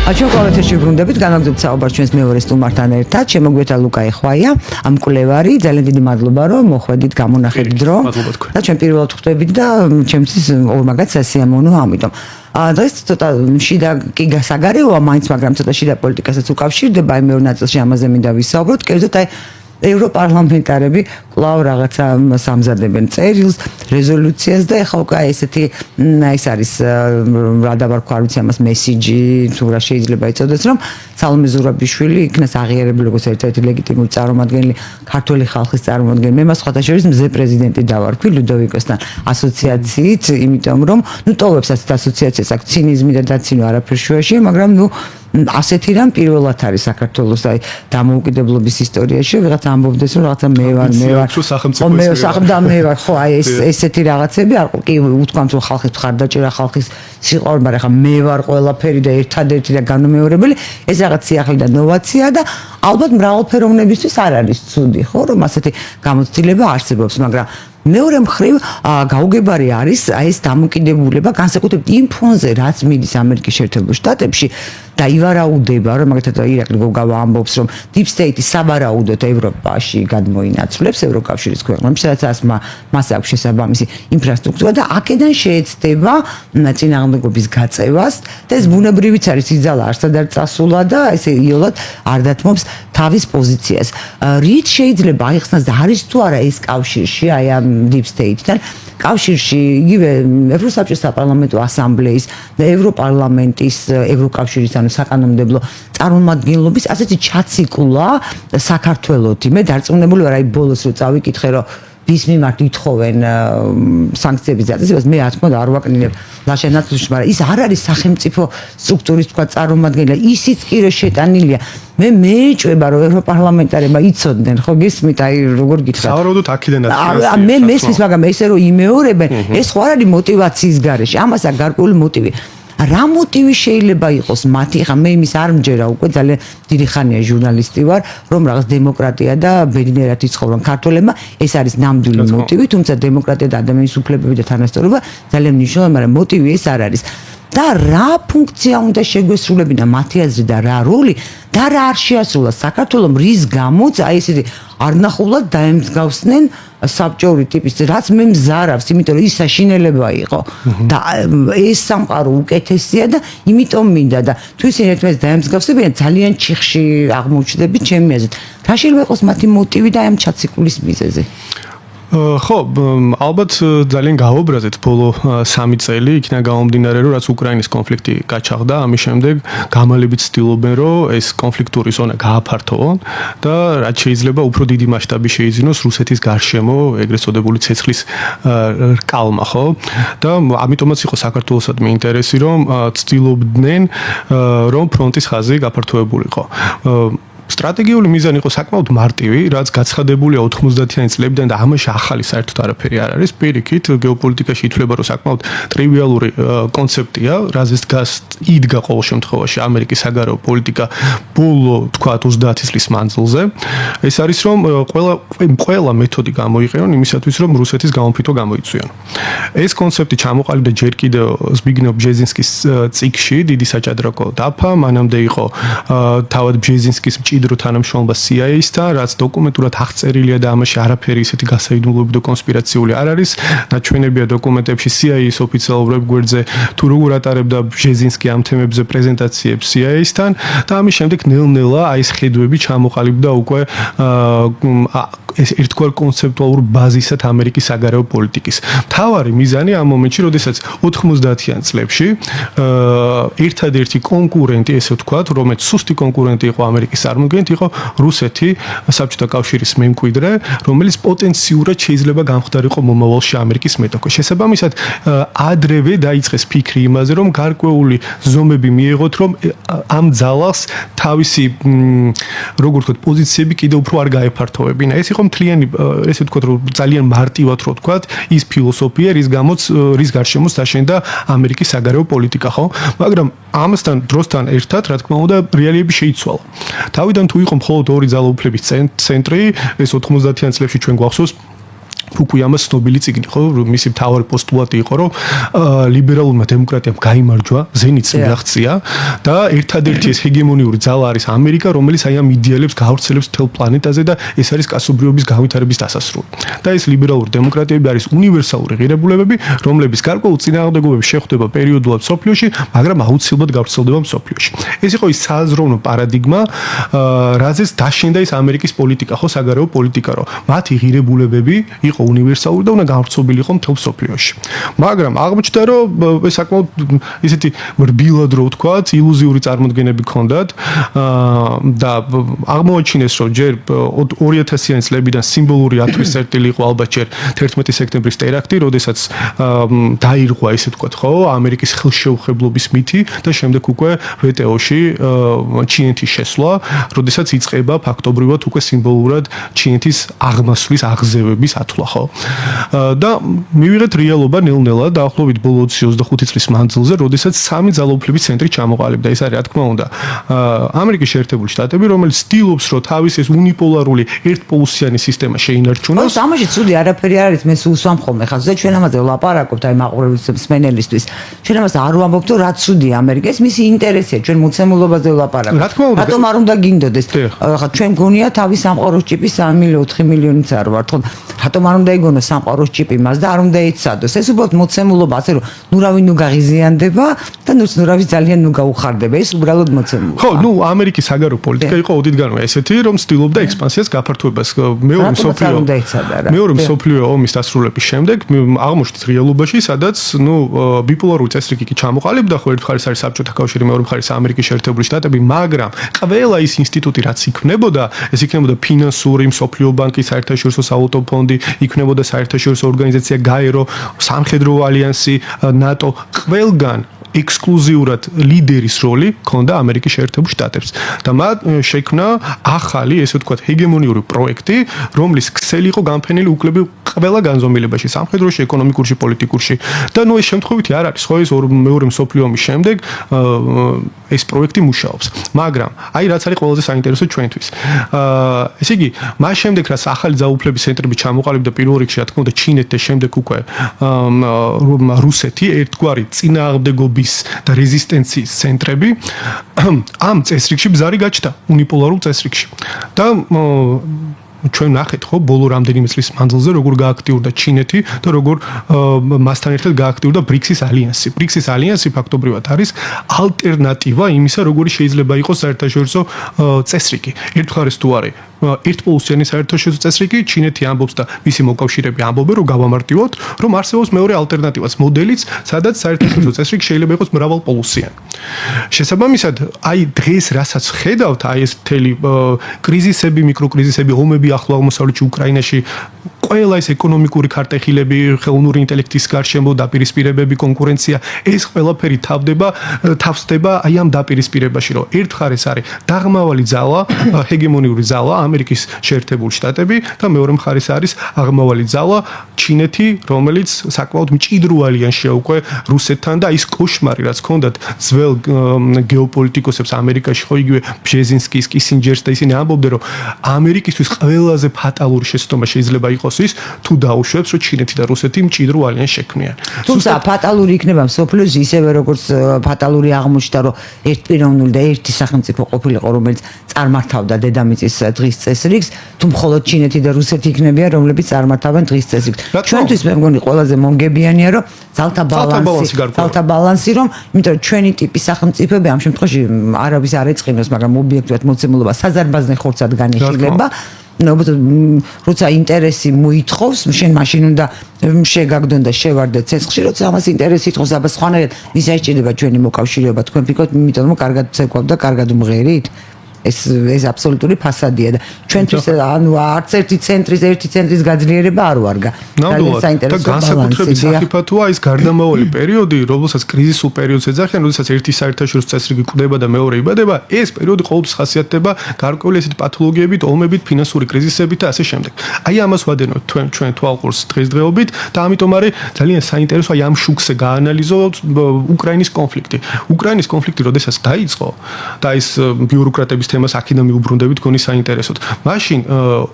ჩვენ ყოველთვის ბრუნდებით განაგზობთ საუბარს ჩვენს მეორე სტუმართან ერთად. შემოგვეთა ლუკა ეხვაია, ამ მკვლევარი. ძალიან დიდი მადლობა რომ მოხვედით, გამონახეთ დრო. და ჩვენ პირველად ხვდებით და ჩემთვის ორმაგად სასიამოვნოა ამიტომ. დღეს ცოტა შიდა კი გასაგარეოა მაინც, მაგრამ ცოტა შიდა პოლიტიკასაც უკავშირდება, აი მეორე ნაწილში ამაზე მინდა ვისაუბროთ. კერძოდ აი ევროპარლამენტარები კვლავ რაღაცა სამზადებენ წერილს, რეზოლუციას და ეხლა უკვე ესეთი ეს არის რა დავარქვა, არ ვიცი ამას მესიჯი, თუ რა შეიძლება იწოდოს, რომ სალომე ზურაბიშვილი იქნას აღიარებული როგორც ერთ-ერთი ლეგიტიმური წარმომადგენელი ქართული ხალხის წარმომადგენელი. მე მას სხვათა შორის მზე პრეზიდენტი დავარქვი ლუდოვიკოსთან ასოციაციით, იმიტომ რომ ტოვებს ასეთ ასოციაციას აქ ცინიზმი და დაცინო არაფერ შუაში, მაგრამ ასეთი რამ პირველად არის საქართველოს აი დამოუკიდებლობის ისტორიაში, ვიღაც ამბობდეს რომ რაღაცა მე ვარ ხო აი ესეთი რაღაცები არ კი უთქვამთ რომ ხალხის მხარდაჭერა, ხალხის სიყვარული, მაგრამ ხა მე ვარ ყველაფერი და ერთადერთი და განუმეორებელი, ეს რაღაც სიახლე და ნოვაცია და ალბათ მრავალფეროვნებისთვის არ არის ცუდი, ხო, რომ ასეთი გამოცდილება არსებობს, მაგრამ მეორე მხრივ გაუგებარი არის აი ეს დამოკიდებულება განსაკუთრებით იმ ფონზე, რაც მიდის ამერიკის შეერთებულ შტატებში და ივარაუდება, რომ მაგათაც ირაკლი გოგავა ამბობს, რომ deep state საბარაუდოდ ევროპაში გადმოინაცვლებს ევროკავშირის ქვეყნებში, სადაც მას აქვს შესაბამისი ინფრასტრუქტურა და აქედან შეეცდება წინააღმდეგობის გაწევას და ეს ბუნებრივიც არის, იძალა არსად არ წასულა და ესე იოლად არ დათმობს თავის პოზიციას. რით შეიძლება აიხსნას და არის თუ არა ეს კავშირში აი ამ deep state-თან კავშირში იგივე ევროსაბჭოს საპარლამენტო ასამბლეის და ევროპარლამენტის, ევროკავშირის ანუ საკანონმდებლო წარმომადგენლობის ასეთი ჩაციკულა საქართველოთი. მე დარწმუნებული ვარ აი ბოლოს რო წავიკითხე რომ ვის მიმართ ითხოვენ სანქციების დაწესებას, მე რა თქმა უნდა არ ვაკნინებ ლაშენაცვლში, მაგრამ ის არ არის სახელმწიფო სტრუქტურის თქვა წარმომადგენელი, ისიც კი რომ შეტანილია. მე მეეჭვება რომ ევროპარლამენტარებმა იცოდნენ, ხო გისმით, აი როგორ გითხრათ. სავარაუდოდ აქედანაც. მე მესმის, მაგრამ ესე რომ იმეორებენ, ეს ხო არ არის мотиваციის გარეშე, ამას აქვს გარკვეული мотиვი. რა мотиვი შეიძლება იყოს მათი? ხა მე იმის არ მჯერა უკვე ძალიან დიდი ხანია ჟურნალისტი ვარ, რომ რაღაც დემოკრატია და ბედნიერად იცხოვრონ ქართველებმა, ეს არის ნამდვილი мотиვი, თუმცა დემოკრატია და ადამიანის უფლებები და თანასწორობა ძალიან მნიშვნელოვანია, მაგრამ мотиვი ეს არ არის. და რა ფუნქცია უნდა შეგვესრულებინა მათი აზრით და რა როლი და რა არ შეასრულა საქართველოს, რის გამოც აი ესეთი არნახულად დაემსგავსნენ საბჭოური ტიპის, რაც მე მზარავს, იმიტომ რომ ის საშინელება იყო და ეს სამყარო უკეთესია და იმიტომ მინდა და თუ ისინი ერთმანეთს დაემსგავსებიან, ძალიან ჩიხში აღმოჩნდებით ჩემი აზრით. რა შეიძლება იყოს მათი мотиვი და ამ ჩაციკულის მიზეზი? ხო, ალბათ ძალიან გაუბრაზეთ ბოლო 3 წელი, იქნა გამომდინარე, რომ რაც უკრაინის კონფლიქტი გაჩაღდა, ამის შემდეგ გამალებით ცდილობენ, რომ ეს კონფლიქტური ზონა გააფართოვონ და რაც შეიძლება უფრო დიდი მასშტაბი შეიძინოს რუსეთის გარშემო, ეგრეთ წოდებული ცეცხლის რკალმა, ხო? და ამიტომაც იყო საქართველოსადმი ინტერესი, რომ ცდილობდნენ, რომ ფრონტის ხაზი გაფართოებულიყო. სტრატეგიული მიზანი იყო საკმაოდ მარტივი, რაც გაცხადებულია 90-იანი წლებიდან და ამაში ახალი საერთოდ არაფერი არ არის. პირიქით, გეოპოლიტიკაში ითვლება, რომ საკმაოდ ტრივიალური კონცეფტია, რაზეც იდგა ყოველ შემთხვევაში ამერიკის საგარეო პოლიტიკა ბოლო, თქვათ, 30 წლის მანძილზე. ეს არის, რომ ყველა მეთოდი გამოიყენონ იმისათვის, რომ რუსეთის გამოფიტვა გამოიწვიონ. ეს კონცეფტი ჩამოყალიბდა ჯერ კიდევ ზბიგნევ ბჟეზინსკის წიგნში, დიდი საჭადრაკო დაფა, მანამდე იყო თავად ბჟეზინსკის მჭიდრო თანამშრომლობა CIA-სთან, რაც დოკუმენტურად აღწერილია და ამაში არაფერი ისეთი გასაიდუმლოები და კონსპირაციული არ არის. ნაჩვენებია დოკუმენტებში CIA-ის ოფიციალურ ვებ-გვერდზე თუ როგორ ატარებდა ბჟეზინსკი ამ თემებზე პრეზენტაციებს CIA-სთან და ამის შემდეგ ნელ-ნელა აი ეს ხედვები ჩამოყალიბდა უკვე ეს ერთგვარ კონცეპტუალურ ბაზისად ამერიკის საგარეო პოლიტიკის. მთავარი მიზანი ამ მომენტში, როდესაც 90-იან წლებში ერთადერთი კონკურენტი, ესე ვთქვათ, რომელიც სუსტი კონკურენტი იყო ამერიკის წარმომადგენლით, იყო რუსეთი, საბჭოთა კავშირის მემკვიდრე, რომელიც პოტენციურად შეიძლება გამხდარიყო მომავალში ამერიკის მეტოქე. შესაბამისად, ადრევე დაიწყეს ფიქრი იმაზე, რომ გარკვეული ზომები მიიღოთ, რომ ამ ძალას თავისი როგორ ვთქვათ, პოზიციები კიდევ უფრო არ გაეფართოვებინა. ეს იყო მთლიანი, ესე ვთქვათ, რომ ძალიან მარტივად რო ვთქვათ, ის ფილოსოფია, რის გარშემო დაშენდა ამერიკის საგარეო პოლიტიკა, ხო? მაგრამ ამასთან დროსთან ერთად, რა თქმა უნდა, რეალიები შეიცვალა. თავიდან თუ იყო მხოლოდ ორი ძალაუფლების ცენტრი, ეს 90-იან წლებში ჩვენ გვახსოვს ფუკუიამას ცნობილი წიგნი ხო მისი მთავარი პოსტულატი იყო რომ ლიბერალურმა დემოკრატიამ გაიმარჯვა ზენიტს მიაღწია და ერთადერთი ეს ჰეგემონიური ძალა არის ამერიკა რომელიც აი ამ იდეალებს გავრცელებს მთელ პლანეტაზე და ეს არის კაცობრიობის განვითარების დასასრული და ეს ლიბერალური დემოკრატიები არის უნივერსალური ღირებულებები რომლების გარკვეულ წინააღმდეგობები შეხვდება პერიოდულად სოფლიოში მაგრამ აუცილებლად გავრცელდება სოფლიოში ეს იყო ის სააზროვნო პარადიგმა რაზეც დაშენდა ის ამერიკის პოლიტიკა ხო საგარეო პოლიტიკა რომ მათი ღირებულებები იყო უნივერსალური და უნდა გავრცობილიყო მთელ სოფლიოში. მაგრამ აღმოჩნდა რომ ეს საკმაოდ ისეთი რბილად რო ვთქვათ, ილუზიური წარმოდგენები ჰქონდათ და აღმოაჩინეს რომ ჯერ 2000-იანი წლებიდან სიმბოლური ათვლის წერტილი იყო ალბათ ჯერ 11 სექტემბრის ტერაქტი, როდესაც დაირღვა ისე ვთქვათ, ხო, ამერიკის ხელშეუხებლობის მითი და შემდეგ უკვე ვტო-ში ჩინეთის შესვლა, როდესაც იწყება ფაქტობრივად უკვე სიმბოლურად ჩინეთის აღმასვლის აღზევების ათვლა ხო და მივიღეთ რეალობა ნელ-ნელა დაახლოებით ბოლო 25 წლის მანძილზე, როდესაც სამი ძალაუფლების ცენტრი ჩამოყალიბდა. ეს არის რა თქმა უნდა ამერიკის შეერთებული შტატები, რომელიც ცდილობს რომ თავის ეს უნიპოლარული ერთპოლუსიანი სისტემა შეინარჩუნოს. ამაში ცუდი არაფერი არის, მე სულ სვამ ხოლმე ხაზს და ჩვენ ამაზე ვლაპარაკობთ აი მაყურებლის მსმენელისთვის. ჩვენ ამას არ ვამბობთ რომ რა ცუდია ამერიკის, მისი ინტერესია ჩვენ მოცემულობაზე ვლაპარაკობთ. რა თქმა უნდა, რატომ არ უნდა გინდოდეს? ხა ჩვენ გონია თავის სამყაროს ჭიპი 3 მილიონი 4 მილიონიც არ ვართ ხო? რატომ არ უნდა იგონოს სამყაროს ჭიპი მას და არ უნდა ეცადოს? ეს უბრალოდ მოცემულობა ასე რომ ნურავი ნუ გაღიზიანდება და ნურავი ძალიან ნუ გაუხარდება. ეს უბრალოდ მოცემულობა. ხო, ნუ ამერიკის საგარეო პოლიტიკა იყო ოდითგანვე ესეთი, რომ ცდილობდა ექსპანსიას, გაფართოებას. მეორე მსოფლიო ომის დასრულების შემდეგ აღმოჩნდით რეალობაში, სადაც ნუ ბიპოლარული წესრიგი კი ჩამოყალიბდა, ხო, ერთ მხარეს არის საბჭოთა კავშირი, მეორე მხარეს ამერიკის შეერთებული შტატები, მაგრამ ყველა ის ინსტიტუტი, რაც იქმნებოდა, ეს იქნებოდა ფინანსური, მსოფლიო ბანკი, საერთაშორისო სავალუტო ფონდი, იქნებოდა საერთაშორისო ორგანიზაცია გაერო, სამხედრო ალიანსი, ნატო, ყველგან ექსკლუზიურად ლიდერის როლი ჰქონდა ამერიკის შეერთებულ შტატებს და მათ შექმნა ახალი, ესე ვთქვათ, ჰეგემონიური პროექტი, რომლის ქსელი იყო განფენილი უკლები ყველა განზომილებაში, სამხედროში, ეკონომიკურში, პოლიტიკურში და ნუ ეს შემთხვევითი არ არის, ხო, ეს მეორე მსოფლიო ომის შემდეგ ეს პროექტი მუშაობს. მაგრამ აი რაც არის ყველაზე საინტერესო ჩვენთვის. ესე იგი, მას შემდეგ რაც ახალი ძალაუფლების ცენტრები ჩამოყალიბდა პირველ რიგში, რა თქმა უნდა, ჩინეთი და შემდეგ უკვე რუსეთი, ერთგვარი წინააღმდეგობის და რეზისტენციის ცენტრები ამ წესრიგში ბზარი გაჩნდა უნიპოლარულ წესრიგში და ჩვენ ნახეთ ხო ბოლო რამდენიმე წლის მანძილზე როგორ გააქტიურდა ჩინეთი და როგორ მასთან ერთად გააქტიურდა ბრიქსის ალიანსი. ბრიქსის ალიანსი ფაქტობრივად არის ალტერნატივა იმისა, როგორი შეიძლება იყოს საერთაშორისო წესრიგი. ერთ მხარეს თუ არის ერთპოლუსიანი საერთაშორისო წესრიგი, ჩინეთი ამბობს და მისი მოკავშირეები ამბობენ, რომ გავამარტივოთ, რომ არსებობს მეორე ალტერნატივაც, მოდელიც, სადაც საერთაშორისო წესრიგი შეიძლება იყოს მრავალპოლუსიანი. შესაბამისად, აი დღეს რასაც ხედავთ, აი ეს მთელი კრიზისები, მიკროკრიზისები, ომები ახლო აღმოსავლეთში, უკრაინაში, ყველა ეს ეკონომიკური ქარტეხილები, ხელოვნური ინტელექტის გარშემო დაპირისპირებები, კონკურენცია, ეს ყველაფერი თავსდება აი ამ დაპირისპირებაში, რომ ერთ მხარეს არის დაღმავალი ძალა, ჰეგემონიური ძალა, ამერიკის შეერთებული შტატები და მეორე მხარეს არის აღმავალი ძალა, ჩინეთი, რომელიც საკმაოდ მჭიდრო ალიანსია უკვე რუსეთთან და ის კოშმარი, რაც ჰქონდათ ძველ გეოპოლიტიკოსებს ამერიკაში, ხო იგივე ბჟეზინსკის, კისინჯერს და ისინი ამბობდნენ, რომ ამერიკისთვის ყველაზე ფატალური შეცდომა შეიძლება იყოს ის, თუ დაუშვებს, რომ ჩინეთი და რუსეთი მჭიდრო ალიანსს შექმნიან. თუმცა ფატალური იქნება მსოფლიოს ისევე როგორც ფატალური აღმოჩნდა, რომ ერთპიროვნული და ერთი სახელმწიფო ყოფილიყო, რომელიც წარმართავდა დედამიწის დღის წესრიგს, თუ მხოლოდ ჩინეთი და რუსეთი იქნებიან, რომლებიც წარმართავენ დღის წესრიგს. ჩვენთვის მე მგონი ყველაზე მომგებიანია, რომ ძალთა ბალანსი, რომ იმიტომ ჩვენი ტიპის სახელმწიფოები ამ შემთხვევაში არავის არ ეწყინოს, მაგრამ ობიექტურად მოცემულობა საზარბაზნე ხორცად განიხილება. როცა ინტერესი მოითხოვს, შენ მაშინ უნდა შეგაგდონ და შევარდე ცეცხლში, როცა ამას ინტერესი ითხოვს, აბა სხვანაირად ვის აიჭირდება ჩვენი მოკავშირეობა, თქვენ ფიქრობთ, იმიტომ რომ კარგად ცეკვავთ და კარგად უმღერით? ეს აბსოლუტური ფასადია და ჩვენთვის ანუ არც ერთი ცენტრის გაძლიერება არ ვარგა. ძალიან საინტერესო განსაკუთრებით საფათოა ის გარდამავალი პერიოდი, რომელსაც კრიზისულ პერიოდს ეძახიან, როდესაც ერთი საერთაშორისო წესრიგი კვდება და მეორე იბადება, ეს პერიოდი ყოველთვის ხასიათდება გარკვეული ესეთი პათოლოგიებით, ომებით, ფინანსური კრიზისებით და ასე შემდეგ. აი ამას ვადენოთ ჩვენ თვალყურს დღესდღეობით და ამიტომ არის ძალიან საინტერესო აი ამ შუქზე გაანალიზოთ უკრაინის კონფლიქტი. უკრაინის კონფლიქტი როდესაც დაიწყო და ის ბიუროკრატების თემას აქედან მიუბრუნდებით გონი საინტერესოდ. მაშინ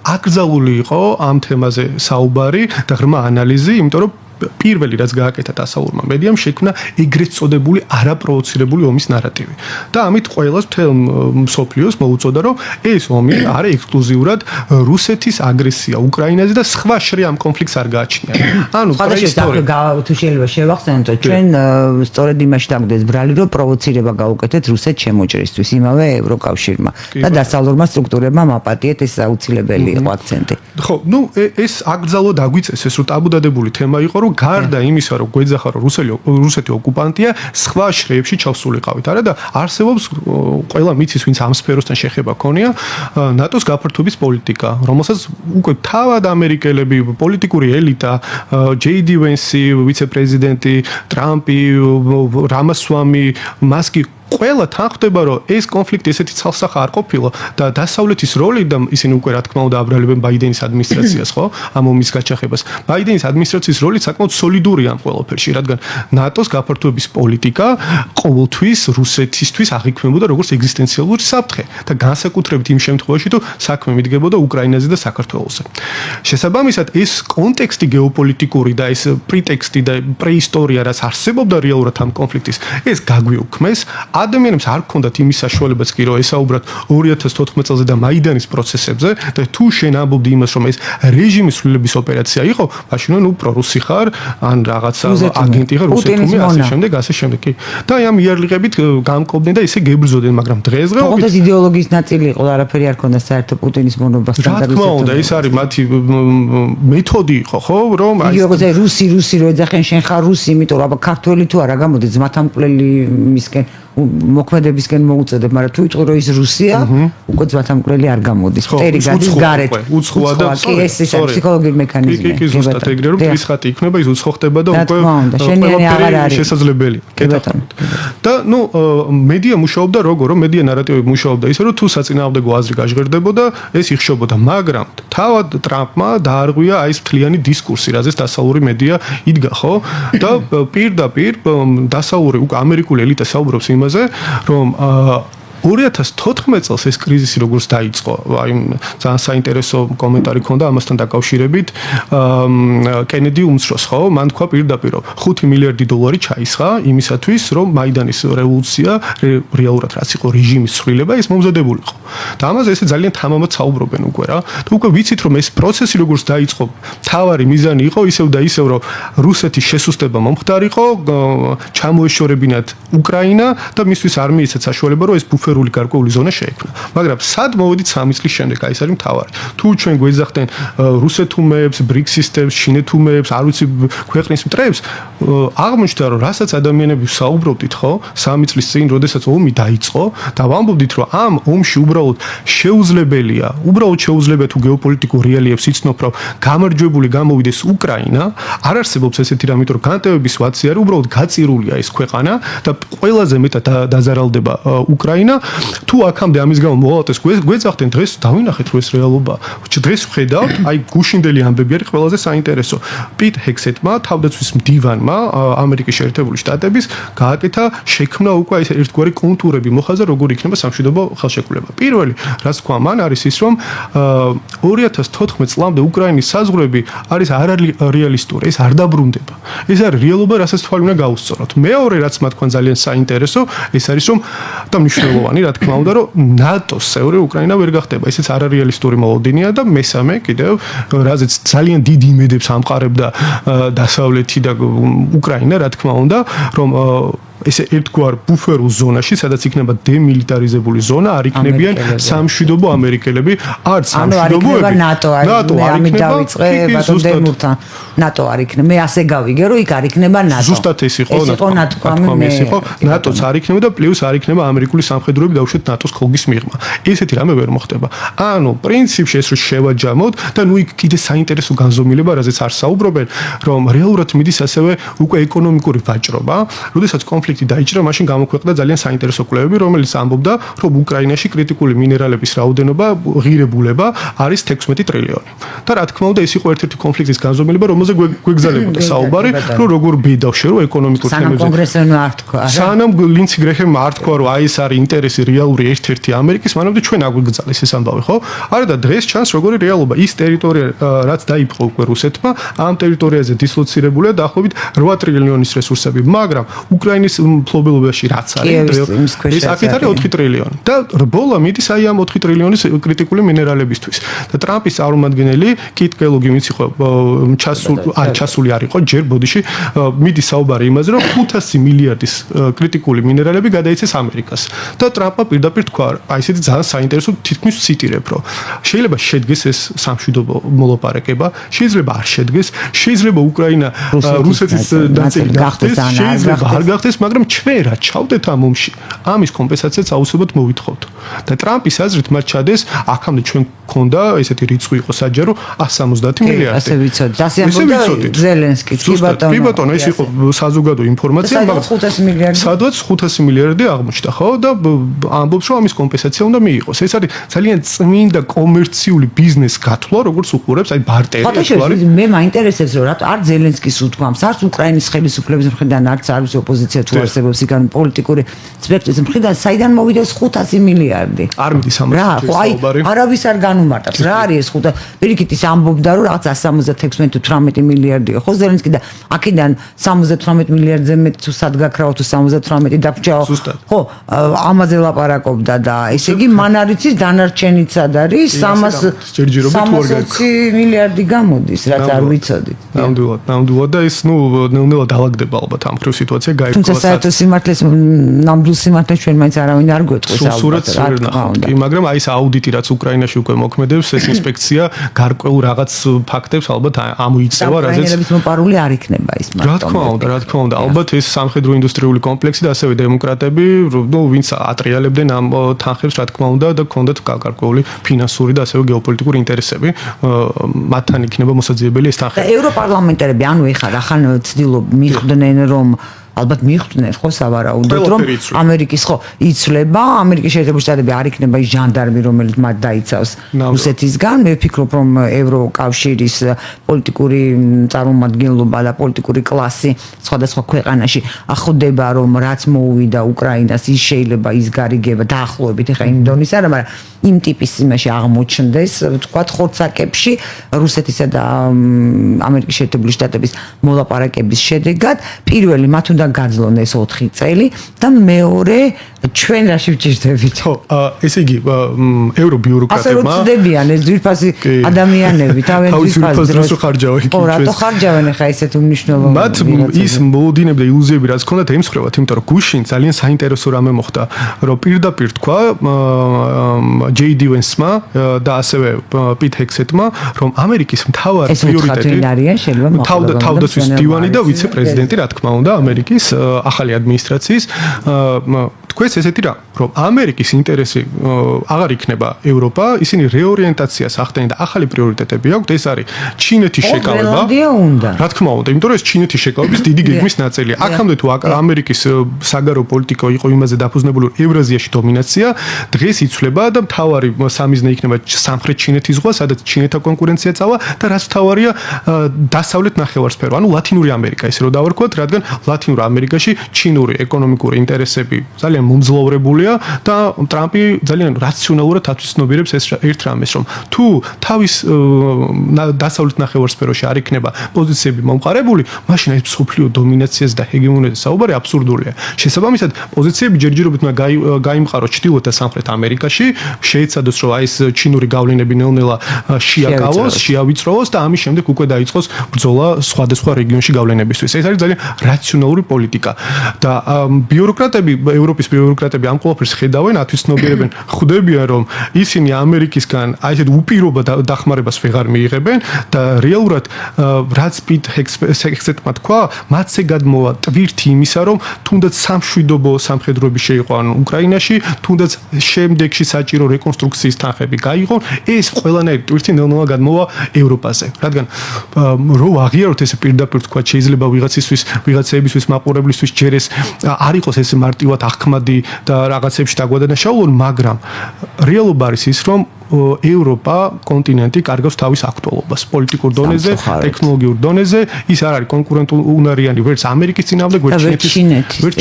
აკრძალული იყო ამ თემაზე საუბარი და ღრმა ანალიზი, იმიტომ რომ პირველი რაც გააკეთა დასავლურმა მედიამ შექმნა ეგრეთ წოდებული არაპროვოცირებული ომის ნარატივი. და ამით ყველას მთელ მსოფლიოს მოუწოდა, რომ ეს ომი არის ექსკლუზიურად რუსეთის აგრესია უკრაინაზე და სხვა შრი ამ კონფლიქტს არ გააჩნია. ანუ თუ შეიძლება შევახსენოთ, რომ ჩვენ სწორედ იმაში დაგვდეს ბრალი, რომ პროვოცირება გაუკეთეთ რუსეთს შემოჭრისთვის იმავე ევროკავშირმა და დასავლურმა სტრუქტურებმა მაპატიეთ ეს აუცილებელი იყო აქცენტი. ხო, ეს აკრძალო დაგვიწეს ეს რო ტაბუდადებული თემა იყო, გარდა იმისა, რომ გვეძახა, რომ რუსეთი ოკუპანტია, სხვა შრეებში ჩავსულიყავით, არა და არსებობს ყველა მიცის, ვინც ამ სფეროსთან შეხება ქონია, ნატოს გაფართოების პოლიტიკა, რომელსაც უკვე თავად ამერიკელები, პოლიტიკური ელიტა, ჯეი-დი ვენსი, ვიცე-პრეზიდენტი, ტრამპი, რამასვამი, მასკი ყველა თან ხვდება, რომ ეს კონფლიქტი ესეთი ცალსახა არ ყოფილა და დასავლეთის როლი და ისინი უკვე რა თქმა უნდა აბრალებენ ბაიდენის ადმინისტრაციას, ხო? ამ ომის გაჩაღებას. ბაიდენის ადმინისტრაციის როლი საკმაოდ სოლიდურია ამ ყველაფერში, რადგან ნატოს გაფართოების პოლიტიკა ყოველთვის რუსეთისთვის აღიქმებოდა როგორც ეგზისტენციალური საფრთხე და განსაკუთრებით იმ შემთხვევაში, თუ საქმე მიდგებოდა უკრაინაზე და საქართველოზე. შესაბამისად, ეს კონტექსტი გეოპოლიტიკური და ეს პრიტექსტი და პრეისტორია, რაც არსებობდა რეალურად ამ კონფლიქტის, ეს გაგვიუქმეს. ადამიანებს არ ჰქონდათ იმის საშუალებაც კი რომ ესაუბრათ 2014 წელზე და მაიდანის პროცესებზე და თუ შენ ამბობდი იმას რომ ეს რეჟიმის ცვლილების ოპერაცია იყო, მაშინ ნუ პრორუსი ხარ ან რაღაცა აგენტი ხარ რუსეთში ასე შემდეგ კი. და ამ იარლიყებით გამკობდნენ და ისე გებრძოდნენ, მაგრამ დღესდღეობით ოღონდ ეს იდეოლოგიის ნაწილი იყო, არაფერი არ ქონდა საერთო პუტინის მონობასთან და რუსეთთან. რა თქმა უნდა, ეს არის მათი მეთოდი იყო, ხო, რომ აი რუსი რო ეძახენ შენ ხარ რუსი, იმიტომ რომ აბა ქართველი თუ არა გამოდი ძმათამკვლელი მისკენ მოქმედებისკენ მოუწოდებ, მაგრამ თუ იტყვი რომ ის რუსია, უკვე ძმათამკვლელი არ გამოდის. ტერი გადის გარეთ. უცხოა და ეს ფსიქოლოგიური მექანიზმია. კი, ზუსტად ეგრე რომ ის ხათი იქნება, ის უცხო ხდება და უკვე ყველაფერი შესაძლებელი. და მედია მუშაობდა როგორ, რომ მედია ნარატივი მუშაობდა ისე რომ თუ საწინააღმდეგო აზრი გაჟღერდებოდა, ეს იხშობოდა, მაგრამ თავად ტრამპმა დაარღვია აი ეს მთლიანი დისკურსი, რაზეც დასავლური მედია იდგა, ხო? და პირდაპირ დასავლური უკვე ამერიკული ელიტა საუბრობს იმაზე, რომ 2014 წელს ეს კრიზისი როგორც დაიწყო, აი ძალიან საინტერესო კომენტარი ქონდა ამასთან დაკავშირებით. კენედი უმცროს, ხო, მან თქვა პირდაპირ, რომ 5 მილიარდი დოლარი ჩაისხა იმისათვის, რომ მაიდანის რევოლუცია რეალურად რაც იყო რეჟიმის ცვლილება, ეს მომზადებულიყო. და ამაზე ესე ძალიან თამამად საუბრობენ უკვე რა. თუ უკვე ვიცით, რომ ეს პროცესი როგორც დაიწყო, თავარი მიზანი იყო ისევ და ისევ, რომ რუსეთის შესუსტება მომხდარიყო, ჩამოეშორებინათ უკრაინა და მისთვის არ მიეცეთ საშუალება, რომ ეს ბუფერული გარკვეული ზონა შეექმნა. მაგრამ სად მოვედით 3 წლის შემდეგ, აი ეს არის მთავარი. თუ ჩვენ გვეძახდნენ რუსეთუმეებს, ბრიქს სისტემს, ჩინეთუმეებს, არ ვიცი ქვეყნის მტრებს, აღმოჩნდა რომ რასაც ადამიანები საუბრობდით, ხო, 3 წლის წინ, როდესაც ომი დაიწყო და ვამბობდით, რომ ამ ომში უბრალოდ შეუძლებელია თუ გეოპოლიტიკურ რელიეფს იცნობ, რომ გამარჯვებული გამოვიდეს უკრაინა, არ არსებობს ესეთი რამ, იმიტომ რომ განტევების ვაცი არის, უბრალოდ გაწირულია ეს ქვეყანა და ყველაზე მეტად დაზარალდება უკრაინა. თუ აქამდე ამის გამო მოვალდეს გვეძახდნენ, დღეს დავინახეთ რომ ეს რეალობა. დღეს ვხედავთ, აი გუშინდელი ამბები არის ყველაზე საინტერესო. პიტ ჰექსეტმა, თავდაცვის მდივანმა ამერიკის შეერთებული შტატების გააკეთა შექმნა უკვე ეს ერთგვარი კონტურები მოხაზა, როგორ იქნება სამშვიდობო ხელშეკრულება. პირველი, რაც თქვა, მან არის ის, რომ 2014 წლამდე უკრაინის საზღვრები არის არარეალისტური, ეს არ დაბრუნდება. ეს არის რეალობა, რასაც თვალი უნდა გაუსწოროთ. მეორე, რაც მათქვან ძალიან საინტერესო, ეს არის რომ და მნიშვნელოვანი, რა თქმა უნდა, რომ ნატოს წევრი უკრაინა ვერ გახდება. ესეც არარეალისტური მოლოდინია და მესამე კიდევ, რაზეც ძალიან დიდი იმედებს ამყარებდა დასავლეთი და უკრაინა, რა თქმა უნდა, რომ ესე ერთგვარ ბუფერულ ზონაში, სადაც იქნება დემილიტარიზებული ზონა, არ იქნებიან სამშვიდობო ამერიკელები, არც სამშვიდობოები. ნატო ამით დავიწყე ბატონ დემურთან. ნატო არ იქნება. მე ასე გავიგე, რომ იქ არ იქნება ნატო. ზუსტად ეს იყო ნატო. ნატოც არ იქნება და პლუს არ იქნება ამერიკული სამხედროები დაუშვათ ნატოს ხოლგის მიღმა. ესეთი რამე ვერ მოხდება. ანუ პრინციპში ეს რო შევაჯამოთ და ნუ იქ კიდე საინტერესო განზომილება, რაზეც არ საუბრობენ, რომ რეალურად მიდის ასევე უკვე ეკონომიკური ვაჭრობა, როდესაც კონფლიქტი დაიჭრა, მაშინ გამოქვეყნდა ძალიან საინტერესო კვლევები, რომელიც ამბობდა, რომ უკრაინაში კრიტიკული მინერალების რაოდენობა, ღირებულება არის 16 ტრილიონი. და რა თქმა უნდა, ეს იყო ერთ-ერთი კონფლიქტის განზომილება, რომელზე გვეგზალებოდა საუბარი, რომ როგორ ბედავშე რომ ეკონომიკურ თემებზე. კონგრესმა არ თქვა. სანამ ლინცი გრეჰემმა არ თქვა, რომ აი ეს არის ინტერესი რეალური ერთ-ერთი ამერიკის, მანამდე ჩვენ აგვიგზავნეს ეს ამბავი, ხო? არა და დღეს ჩანს როგორი რეალობა. ის ტერიტორია, რაც დაიპყრო უკვე რუსეთმა, ამ ტერიტორიაზე დისლოცირებულია დაახლოებით 8 ტრილიონის რესურსები, მაგრამ უკრაინის მფლობელობაში რაც არის, ეს აქეთ არის 4 ტრილიონი. და რბოლა მიდის აი ამ 4 ტრილიონის კრიტიკული მინერალებისთვის. და ტრამპის წარმომადგენელი კიტ კელოგი ვინც იყო ჩასული არ იყო ჯერ ბოდიში მიდის საუბარი იმაზე, რომ 500 მილიარდის კრიტიკული მინერალები გადაიცეს ამერიკას. და ტრამპმა პირდაპირ თქვა, აი ესეთი ძალიან საინტერესო თითქმის ციტირებ, რომ შეიძლება შედგეს ეს სამშვიდობო მოლაპარაკება, შეიძლება არ შედგეს, შეიძლება უკრაინა რუსეთის ნაწილი გახდეს, შეიძლება არ გახდეს, მაგრამ ჩვენ რა ჩავდეთ ამ ომში, ამის კომპენსაციაც აუცილებლად მოვითხოვთ. და ტრამპის აზრით მათ ჩადეს, აქამდე ჩვენ გქონდა ესეთი რიცხვი იყო საჯარო 170 მილიარდი. ასე ვიცოდი. დასიამბობდა ზელენსკი. კი ბატონო, ეს იყო საზოგადო ინფორმაცია, მაგრამ 500 მილიარდი. სადაც 500 მილიარდი აღმოჩნდა, ხო? და ამბობს, რომ ამის კომპენსაცია უნდა მიიღოს. ეს არის ძალიან წმინდა კომერციული ბიზნეს გათვლა, როგორც უყურებს, აი ბარტერი არის. მე მაინტერესებს, რომ რატო არ ზელენსკის უთქვამს, არც უკრაინის ხელისუფლების მხრიდან, არც არის ოპოზიცია თუ არსებობს იქან პოლიტიკური სპექტრის მხრიდან, საიდან მოვიდეს 500 მილიარდი? არ მიდის ამას. რა, ხო, აი, არავის არ განუმარტავს. რა არის ეს 500? პირიქით ის ამბობდა, რომ რაღაც 176-18 მილიარდია, ხო, ზელენსკი და აქედან 78 მილიარდზე მეტ თუ სად გაქრაო თუ 78 დაგჭაო. ხო, ამაზე ლაპარაკობდა და ესე იგი მან არის ის დანარჩენიც სად არის 320 მილიარდი გამოდის, რაც არ ვიცოდი. ნამდვილად და ეს ნელ-ნელა დაალაგდება ალბათ ამ ხრივ სიტუაცია გაირკვევა. თუმცა საერთო სიმართლეს ნამდვილ სიმართლეს ჩვენ მაინც არავინ არ გვეტყვის ალბათ. კი, მაგრამ აი ეს აუდიტი რაც უკრაინაში უკვე მოქმედებს, ეს ინსპექცია გარკვეულ რაღაც ფაქტებს ალბათ ამოიწევა, რაზეც უკრაინელების მოპარული არ იქნება ის მარტო. რა თქმა უნდა, ალბათ ეს სამხედრო ინდუსტრიული კომპლექსი და ასევე დემოკრატები, ვინც ატრიალებდნენ ამ თანხებს, რა თქმა უნდა და ქონდათ გარკვეული ფინანსური და ასევე გეოპოლიტიკური ინტერესები, მათთან იქნება მოსაძიებელი ეს თანხები. და ევროპარლამენტარები ანუ ეხლა რახან მიხვდნენ რომ ალბათ მიხვდნენ ხო სავარაუდოდ რომ ამერიკის ხო იცვლება, ამერიკის შეერთებული შტატები არ იქნება ის ჟანდარმი რომელიც მათ დაიცავს რუსეთისგან. მე ვფიქრობ რომ ევროკავშირის პოლიტიკური წარმომადგენლობა და პოლიტიკური კლასი სხვადასხვა ქვეყანაში ხვდება რომ რაც მოუვიდა უკრაინას ის შეიძლება ის გარიგება დაახლოებით ეხლა იმ დონის არა, მაგრამ იმ ტიპის იმაში აღმოჩნდეს, ვთქვათ, ხორცაკებში რუსეთისა და ამერიკის შეერთებული შტატების მოლაპარაკების შედეგად პირველი მათ უნდა გაძლონ ეს 4 წელი და მეორე ჩვენ რაში ვჭირდებით? ხო, ესე იგი ევრობიუროკრატებმა ასე ვწდებიან ეს ძვირფასი ადამიანები თავის ძვირფას ხარჯავენ. ხო, რატო ხარჯავენ ახლა ესეთ უმნიშვნელოვანეს? მათ ის მოლოდინები და ილუზიები რაც ქონდათ ემსხვერპლად, იმიტომ რომ გუშინ ძალიან საინტერესო რამე მოხდა, რომ პირდაპირ თქვა JD Vance-მა და ასევე Pete Hegseth-მა, რომ ამერიკის მთავარი პრიორიტეტი თავდაცვის დივანი და ვიცე-პრეზიდენტი, რა თქმა უნდა, ამერიკის ახალი ადმინისტრაციის თქვენს ესეთი რა, რომ ამერიკის ინტერესი აღარ იქნება ევროპა, ისინი რეორიენტაციას ახდენენ და ახალი პრიორიტეტები აქვთ, ეს არის ჩინეთის შეკავება. რა თქმა უნდა, იმიტომ რომ ეს ჩინეთის შეკავების დიდი გეგმის ნაწილია. აქამდე თუ ამერიკის საგარეო პოლიტიკა იყო იმაზე დაფუძნებული, რომ ევრაზიაში დომინაცია, დღეს იცვლება და მთავარი სამიზნე იქნება სამხრეთ ჩინეთის ზღვა, სადაც ჩინეთთან კონკურენცია წავა და რაც მთავარია დასავლეთ ნახევარსფერო, ანუ ლათინური ამერიკა, ესე რომ დავარქვათ, რადგან ლათინურ ამერიკაში ჩინური ეკონომიკური ინტერესები ძალიან მომძლავრებულია და ტრამპი ძალიან რაციონალურად აცნობიერებს ეს ერთ რამეს, რომ თუ თავის დასავლეთ ნახევარსფეროში არ იქნება პოზიციები მომყარებული, მაშინ ეს მსოფლიო დომინაციას და ჰეგემონიაზე საუბარი აბსურდულია. შესაბამისად, პოზიციები ჯერჯერობით უნდა გაიმყაროს ჩრდილოეთ და სამხრეთ ამერიკაში, შეეცადოს რომ აი ეს ჩინური გავლენები ნელ-ნელა შეაკავოს, შეავიწროვოს და ამის შემდეგ უკვე დაიწყოს ბრძოლა სხვადასხვა რეგიონში გავლენებისთვის. ეს არის ძალიან რაციონალური პოლიტიკა და ბიუროკრატები, ევროპის ბიუროკრატები ამ ყველაფერს ხედავენ, ათვისნობიერებენ, ხვდებიან რომ ისინი ამერიკისგან აი ესეთ უპირობო დახმარებას ვეღარ მიიღებენ და რეალურად რაც Pete Hegseth-მა თქვა, მათზე გადმოვა ტვირთი იმისა, რომ თუნდაც სამშვიდობო სამხედროები შეიყვანონ უკრაინაში, თუნდაც შემდეგში საჭირო რეკონსტრუქციის თანხები გაიღონ, ეს ყველანაირი ტვირთი ნელ-ნელა გადმოვა ევროპაზე. რადგან რო აღიაროთ ესე პირდაპირ თქვა, შეიძლება ვიღაცებისთვის მაყურებლისთვის ჯერ ეს არ იყოს ეს მარტივად ახმადი და რაღაცებში დაგვადანაშაულონ, მაგრამ რეალობა არის ის, რომ ევროპა კონტინენტი კარგავს თავის აქტუალობას პოლიტიკურ დონეზე, ტექნოლოგიურ დონეზე, ის არ არის კონკურენტუნარიანი ვერც ამერიკის წინააღმდეგ, ვერც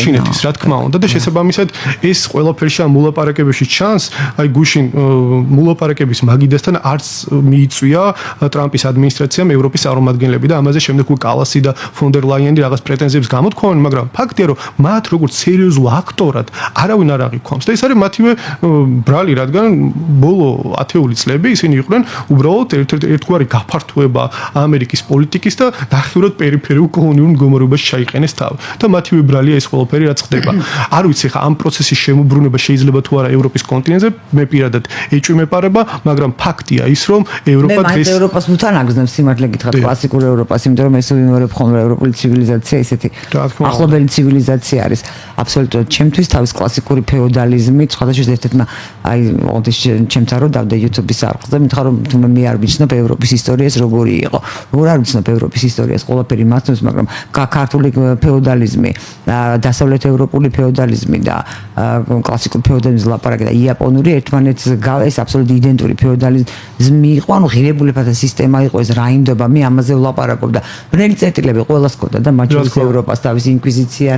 ჩინეთის, რა თქმა უნდა და შესაბამისად ეს ყველაფერში ამ მოლაპარაკებებში ჩანს, აი გუშინ მოლაპარაკების მაგიდასთან არც მიიწვია ტრამპის ადმინისტრაციამ ევროპის წარმომადგენლები და ამაზე შემდეგ უკვე კალასი და ფონ დერ ლაიენი რაღაც პრეტენზიებს გამოთქვამენ, მაგრამ ფაქტია რომ მათ როგორც სერიოზულ აქტორად არავინ არ აღიქვამს და ეს არის მათივე ბრალი, რადგან ბოლო 10 წლები ისინი იყვნენ უბრალოდ ერთგვარი გაფართოება ამერიკის პოლიტიკის და ნახევრად პერიფერიულ კოლონიურ მდგომარეობაში ჩაიყენეს თავი და მათივე ბრალია ეს ყველაფერი რაც ხდება. არ ვიცი ხა ამ პროცესის შემოbrunება შეიძლება თუ არა ევროპის კონტინენტზე, მე პირადად ეჭვი მეპარება, მაგრამ ფაქტია ის რომ ევროპა დღეს ევროპას უთან აგზნებს სიმართლე გითხრათ კლასიკურ ევროპას, იმიტომ რომ ეს ვიმეორებ ხოლმე ევროპული ცივილიზაცია ისეთი ახლობელი ცივილიზაცია არის. აბსოლუტურად ჩემთვის თავის კლასიკური ფეოდალიზმი, სხვადასხვა ერთ-ერთმა აი ოდის ჩემთან რომ და YouTube-ის არხზე მითხრა რომ თუნდაც მე არ ვიცნობ ევროპის ისტორიას როგორი იყო. როგორ არ ვიცნობ ევროპის ისტორიას, ყველაფერი მართავს, მაგრამ ქართული ფეოდალიზმი, დასავლეთ ევროპული ფეოდალიზმი და კლასიკური ფეოდალიზმის ლაპარაკი და იაპონური ერთმანეთს ეს აბსოლუტურად იდენტური ფეოდალიზმი იყო, ანუ ღირებულებათა სისტემა იყო ეს რაინდობა, მე ამაზე ვლაპარაკობ და ბნელი წერტილები ყველას ჰქონდა და მათ შორის ევროპას თავის ინკვიზიცია,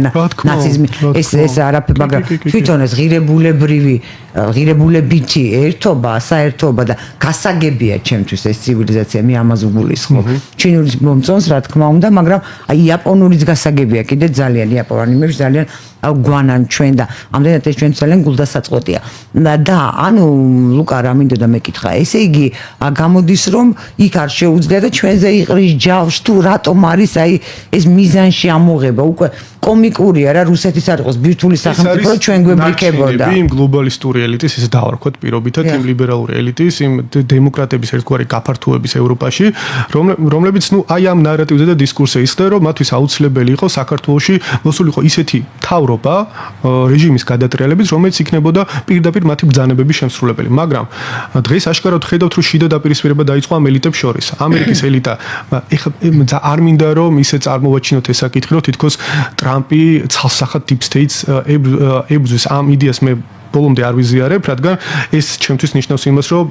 ნაციზმი, ეს არაფერი, მაგრამ თვითონ ეს ღირებულებითი ერთობა, საერთოობა და გასაგებია ჩემთვის ეს ცივილიზაცია, მე ამაზე ვგულისხმობ. ჩინურის მომწონს რა თქმა უნდა, მაგრამ აი იაპონურიც გასაგებია კიდე ძალიან, იაპონურებს ძალიან გვანან ჩვენ და ამდენად ეს ჩვენ ძალიან გულდასაწყვეტია. და ანუ ლუკა რა მინდოდა მეკითხა, ესე იგი გამოდის რომ იქ არ შეუძლია და ჩვენზე იყრის ჯავს თუ რატომ არის აი ეს მიზანში ამოღება, უკვე კომიკურია რა, რუსეთის არ იყოს ბირთვული სახელმწიფო ჩვენ გვებრიქებოდა. იმ გლობალისტური ელიტის ესე დავარქვათ პირობითად იმ ლიბერალური ელიტის, იმ დემოკრატების ერთგვარი გაფართოების ევროპაში, რომლებიც ნუ აი ამ ნარატივზე და დისკურსზე ისხდება, რომ მათთვის აუცილებელი იყო საქართველოში მოსულიყო ისეთი მთავრობა რეჟიმის გადატრიალების, რომელიც იქნებოდა პირდაპირ მათი ბრძანებების შემსრულებელი. მაგრამ დღეს აშკარად ხედავთ, რომ შიდა დაპირისპირება დაიწყო ამ ელიტებს შორის. ამერიკის ელიტა ეხლა არ მინდა რომ ისე წარმოვაჩინოთ ეს საკითხი, რომ თითქოს ტრამპი ცალსახად deep states ებრძვის ამ იდეას მე ბოლომდე არ ვიზიარებ, რადგან ეს ჩემთვის ნიშნავს იმას, რომ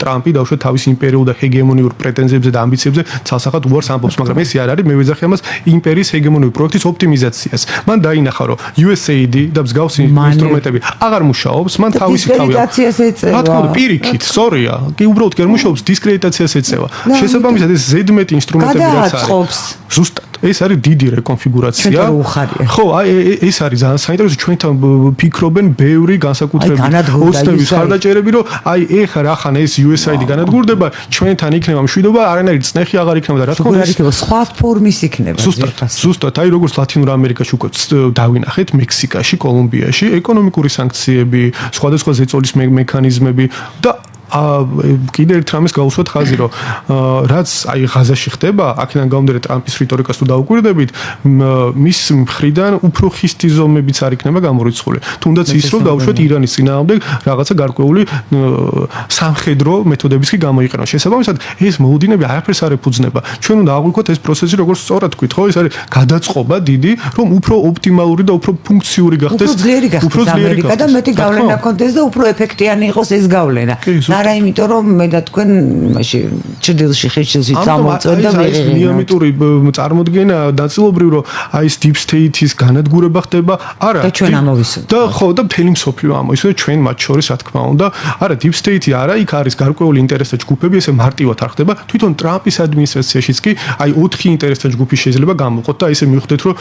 ტრამპი დაუშვათ თავის იმპერიულ და ჰეგემონიურ პრეტენზიებზე და ამბიციებზე ცალსახად უარს ამბობს, მაგრამ ეს არ არის, მე ვეძახი ამას იმპერიის ჰეგემონიური პროექტის ოპტიმიზაციას. მან დაინახა, რომ USAID და მსგავსი ინსტრუმენტები აღარ მუშაობს, მან თავისი თავი რა თქმა უნდა, პირიქით, სწორია, კი უბრალოდ კი არ მუშაობს, დისკრედიტაციას ეწევა. შესაბამისად ეს ზედმეტი ინსტრუმენტები რაც არის. ზუსტად ეს არის დიდი რეკონფიგურაცია. ხო, აი ეს არის ძალიან საინტერესო, ჩვენთან ფიქრობენ ბევრი განსაკუთრებით ოცნების ხარდაჭერები, რომ აი ეხა რახან ეს USAID განადგურდება, ჩვენთან იქნება მშვიდობა, არანაირი წნეხი აღარ იქნება და რა თქმა უნდა იქნება სხვა ფორმის იქნება. ზუსტად, აი როგორც ლათინურ ამერიკაში უკვე დავინახეთ, მექსიკაში, კოლუმბიაში, ეკონომიკური სანქციები, სხვადასხვა ზეწოლის მექანიზმები და კიდე ერთ რამეს გავუსვათ ხაზი, რომ რაც აი ღაზაში ხდება, აქედან გამომდინარე ტრამპის რიტორიკას თუ დაუკვირდებით, მის მხრიდან უფრო ხისტი ზომებიც არ იქნება გამორიცხული. თუნდაც ის რომ დაუშვათ ირანის წინააღმდეგ რაღაცა გარკვეული სამხედრო მეთოდების კი გამოიყენოს. შესაბამისად, ეს მოუდინები არაფერს არ ეფუძნება. ჩვენ უნდა აღვიქვათ ეს პროცესი, როგორც სწორად თქვით, ხო, ეს არის გადაწყობა დიდი, რომ უფრო ოპტიმალური და უფრო ფუნქციური გახდეს, უფრო ძლიერი გახდეს და მეტი გავლენა ქონდეს და უფრო ეფექტიანი იყოს ეს გავლენა. არა იმიტომ რომ მე და თქვენ მაშინ ჭრდილში ხეშილში წამოწევ და მიამიტური წარმოდგენა ნაწილობრივ რომ აი ეს deep state-ის განადგურება ხდება, არა და ჩვენ ამოვისუნთ და ხო და მთელი მსოფლიო ამოისუნთ ჩვენ მათ შორის რა თქმა უნდა, არა deep state-ი არა, იქ არის გარკვეული ინტერესთა ჯგუფები, ესე მარტივად არ ხდება, თვითონ ტრამპის ადმინისტრაციაშიც კი აი 4 ინტერესთა ჯგუფი შეიძლება გამოყოთ და ესე მივხვდეთ რომ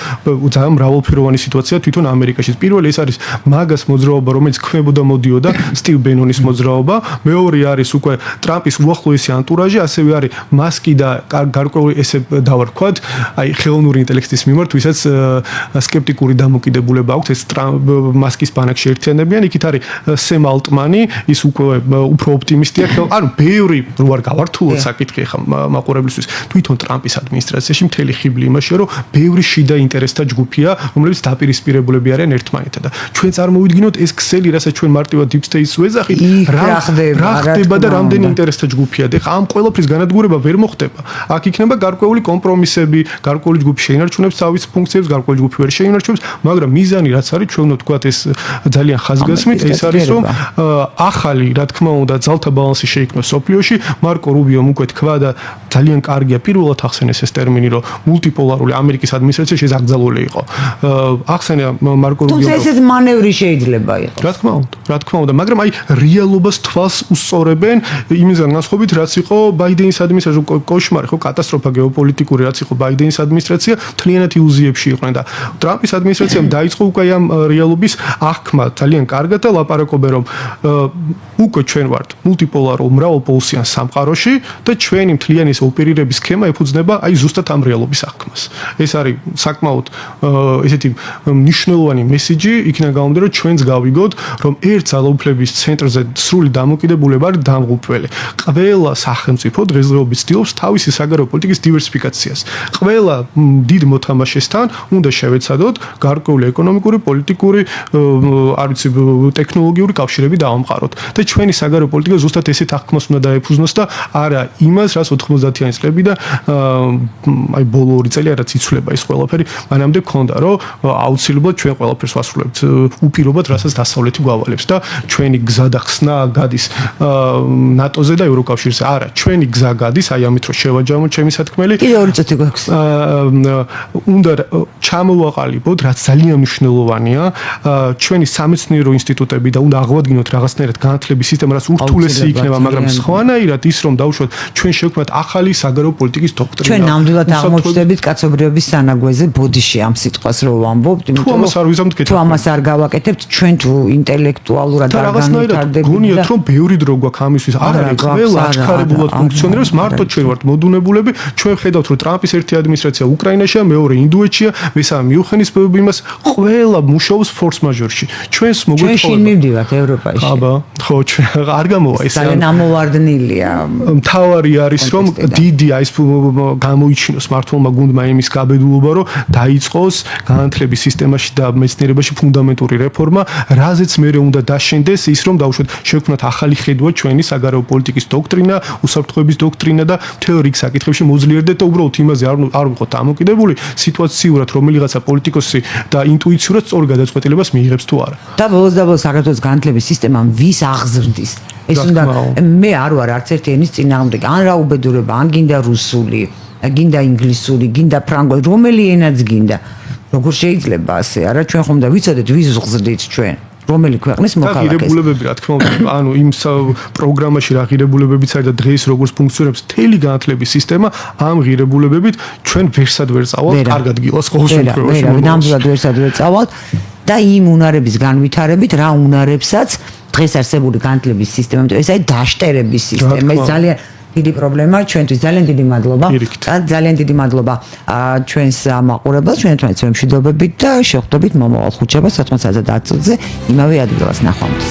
ძალიან მრავალფეროვანი სიტუაცია თვითონ ამერიკაშიც. პირველი ეს არის მაგას მოძრაობა, რომელიც ქმებოდა მოდიოდა სტივ ბენონის მოძრაობა, მეორე არის უკვე ტრამპის უახლოესი ანტურაჟი, ასევე არის მასკი და გარკვეული ესე დავარქვათ, აი ხელოვნური ინტელექტის მიმართ, ვისაც სკეპტიკური დამოკიდებულება აქვს, ეს მასკის ბანაკში ერთიანებიან, იქით არის სემ ალტმანი, ის უკვე უფრო ოპტიმისტია, ანუ ბევრი რო არ გავართულოთ საკითხი ხა მაყურებლისთვის, თვითონ ტრამპის ადმინისტრაციაში მთელი ხიბლი იმაშია, რომ ბევრი შიდა ინტერესთა ჯგუფია, რომლებიც დაპირისპირებულები არიან ერთმანეთთან და ჩვენ წარმოვიდგინოთ ეს ქსელი, რასაც ჩვენ მარტივად deep state-ს ვეძახით, რა ხდება და თქმა რამდენი უნდა. ინტერესთა ჯგუფია და ამ ყველაფრის განადგურება ვერ მოხდება. აქ იქნება გარკვეული კომპრომისები, გარკვეული ჯგუფი შეინარჩუნებს თავის ფუნქციებს, გარკვეული ჯგუფი ვერ შეინარჩუნებს, მაგრამ მიზანი რაც არის ჩვენ ვთქვათ ეს ძალიან ხაზგასმით ეს არის რომ ახალი რა თქმა უნდა ძალთა ბალანსი შეიქმნას სოფლიოში. მარკო რუბიომ უკვე თქვა და ძალიან კარგია პირველად ახსენეს ეს ტერმინი რომ მულტიპოლარული ამერიკის ადმინისტრაცია შეზაგრძელული იყო. ახსენე მარკო რუბიომ თუმცა ესეც მანევრი შეიძლება იყოს. რა თქმა უნდა, მაგრამ აი რეალობას თვალს უსწორებენ იმისგან განსხვავებით, რაც იყო ბაიდენის ადმინისტრაცია, კოშმარი, ხო, კატასტროფა გეოპოლიტიკური, რაც იყო ბაიდენის ადმინისტრაცია, მთლიანად ილუზიებში იყვნენ და ტრამპის ადმინისტრაციამ დაიწყო უკვე ამ რეალობის აღქმა ძალიან კარგად და ლაპარაკობენ რომ უკვე ჩვენ ვართ მულტიპოლარულ მრავალპოლუსიან სამყაროში და ჩვენი მთლიანი ოპერირების სქემა ეფუძნება აი ზუსტად ამ რეალობის აღქმას. ეს არის საკმაოდ ესეთი მნიშვნელოვანი მესიჯი, იქიდან გამომდინარე რომ ჩვენც გავიგოთ რომ ერთ ძალაუფლების ცენტრზე სრული დამოკიდებულება არის დამღუპველი. ყველა სახელმწიფო დღესდღეობით ცდილობს თავისი საგარეო პოლიტიკის დივერსიფიკაციას. ყველა დიდ მოთამაშესთან უნდა შევეცადოთ გარკვეული ეკონომიკური, პოლიტიკური, არ ვიცი, ტექნოლოგიური კავშირები დავამყაროთ. და ჩვენი საგარეო პოლიტიკა ზუსტად ესეთ აღქმას უნდა დაეფუძნოს და არა იმას, რაც 90-იანი წლებიდან აი ბოლო 2 წელი რაც იცვლება ის ყველაფერი, მანამდე გქონდა, რომ აუცილებლად ჩვენ ყველაფერს ვასრულებთ უპირობად, რასაც დასავლეთი გვავალებს და ჩვენი გზა და ხსნა გადის ნატოზე და ევროკავშირზე. არა, ჩვენი გზა გადის, აი ამით რომ შევაჯამოთ ჩემი სათქმელი. კიდე 2 წუთი გვაქვს. უნდა ჩამოვაყალიბოთ, რაც ძალიან მნიშვნელოვანია, ჩვენი სამეცნიერო ინსტიტუტები და უნდა აღვადგინოთ რაღაცნაირად განათლების სისტემა, რაც ურთულესი იქნება, მაგრამ სხვანაირად ის რომ დავუშვათ, ჩვენ შევქმნათ ახალი საგარეო პოლიტიკის დოქტრინა. ჩვენ ნამდვილად აღმოჩნდებით კაცობრიობის სანაგვეზე ბოდიში ამ სიტყვას რო ვამბობთ, თუ ამას არ ვიზამთქეთ, თუ ამას არ გავაკეთებთ, ჩვენ თუ ინტელექტუალურად არ განვითარდებით და გონიათ რომ ბევრი დრო გვაქვს ამისთვის. არ არის ყველა აჩქარებულად ფუნქციონირებს, მარტო ჩვენ ვართ მოდუნებულები. ჩვენ ხედავთ რომ ტრამპის ერთი ადმინისტრაცია უკრაინაშია, მეორე ინდოეთშია, მესამე მიუხენის იმას, ყველა მუშაობს ფორს მაჟორში. ჩვენს მოგვეთხოვება. ჩვენ შინ მივდივართ ევროპაში. აბა, ხო, ჩვენ არ გამოვა ეს. ძალიან ამოვარდნილია. მთავარი არის რომ დიდი ის გამოიჩინოს მართლმა გუნდმა იმის გაბედულობა რომ დაიწყოს განათლების სისტემაში და მეცნიერებაში ფუნდამენტური რეფორმა, რაზეც მეორე უნდა დაშენდეს ის რომ დავუშვათ შევქმნათ ახალი ხედვა ჩვენი საგარეო პოლიტიკის დოქტრინა, უსაფრთხოების დოქტრინა და მთელ რიგ საკითხებში მოძლიერდეთ და უბრალოდ იმაზე არ ვიყოთ დამოკიდებული სიტუაციურად რომელიღაცა პოლიტიკოსი და ინტუიციურად სწორ გადაწყვეტილებას მიიღებს თუ არა. და ბოლოს საქართველოს განათლების სისტემა ვის აღზრდის? ეს უნდა მე არ ვარ არც ერთი ენის წინააღმდეგ, ან რა უბედურება, ან გინდა რუსული, გინდა ინგლისური, გინდა ფრანგული, რომელი ენაც გინდა. როგორ შეიძლება ასე? არა, ჩვენ ხომ და ვიცოდეთ ვის ზღზდით ჩვენ? რომელი ქვეყნის მოქალაქეს? ღირებულებები რა თქმა უნდა, ანუ იმ პროგრამაში რა ღირებულებებიც არის და დღეს როგორც ფუნქციონირებს მთელი განათლების სისტემა, ამ ღირებულებებით ჩვენ ვერსად ვერ წავალთ, კარგად გილას ყოველ შემთხვევაში. ნამდვილად ვერსად ვერ წავალთ და იმ უნარების განვითარებით, რა უნარებსაც დღეს არსებული განათლების სისტემამ, ეს არის დაშტერების სისტემა, ეს ძალიან დიდი პრობლემაა ჩვენთვის. ძალიან დიდი მადლობა. ძალიან დიდი მადლობა ჩვენს მაყურებელს, ჩვენ თვითონ მშვიდობებით და შევხვდებით მომავალ ხუთშაბათს 19:10-ზე იმავე ადგილას. ნახვამდის.